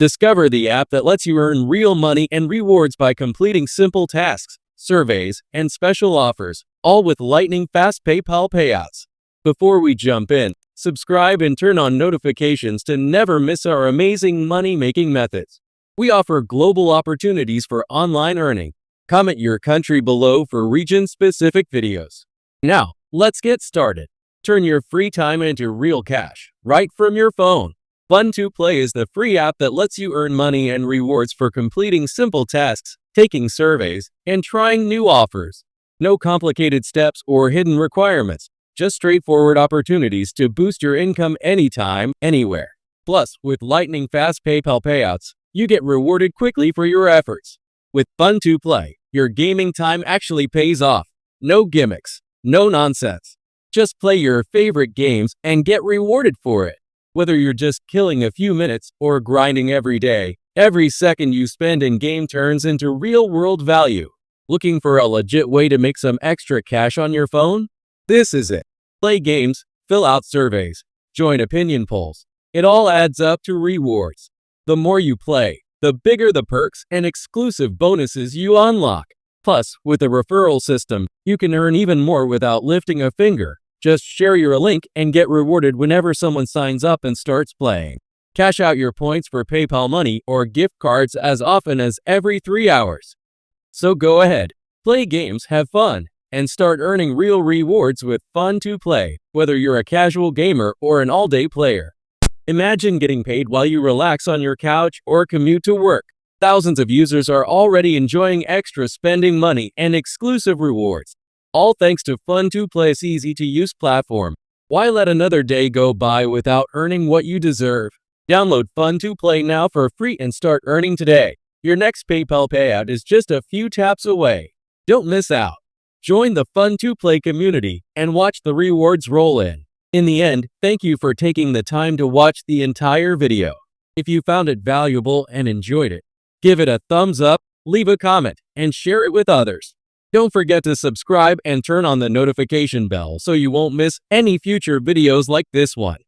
Discover the app that lets you earn real money and rewards by completing simple tasks, surveys, and special offers, all with lightning-fast PayPal payouts. Before we jump in, subscribe and turn on notifications to never miss our amazing money-making methods. We offer global opportunities for online earning. Comment your country below for region-specific videos. Now, let's get started. Turn your free time into real cash, right from your phone. Fun2Play is the free app that lets you earn money and rewards for completing simple tasks, taking surveys, and trying new offers. No complicated steps or hidden requirements, just straightforward opportunities to boost your income anytime, anywhere. Plus, with lightning-fast PayPal payouts, you get rewarded quickly for your efforts. With Fun2Play, your gaming time actually pays off. No gimmicks, no nonsense. Just play your favorite games and get rewarded for it. Whether you're just killing a few minutes or grinding every day, every second you spend in game turns into real-world value. Looking for a legit way to make some extra cash on your phone? This is it. Play games, fill out surveys, join opinion polls. It all adds up to rewards. The more you play, the bigger the perks and exclusive bonuses you unlock. Plus, with a referral system, you can earn even more without lifting a finger. Just share your link and get rewarded whenever someone signs up and starts playing. Cash out your points for PayPal money or gift cards as often as every 3 hours. So go ahead, play games, have fun, and start earning real rewards with Fun2Play, whether you're a casual gamer or an all-day player. Imagine getting paid while you relax on your couch or commute to work. Thousands of users are already enjoying extra spending money and exclusive rewards. All thanks to Fun2Play's easy-to-use platform. Why let another day go by without earning what you deserve? Download Fun2Play now for free and start earning today. Your next PayPal payout is just a few taps away. Don't miss out. Join the Fun2Play community and watch the rewards roll in. In the end, thank you for taking the time to watch the entire video. If you found it valuable and enjoyed it, give it a thumbs up, leave a comment, and share it with others. Don't forget to subscribe and turn on the notification bell so you won't miss any future videos like this one.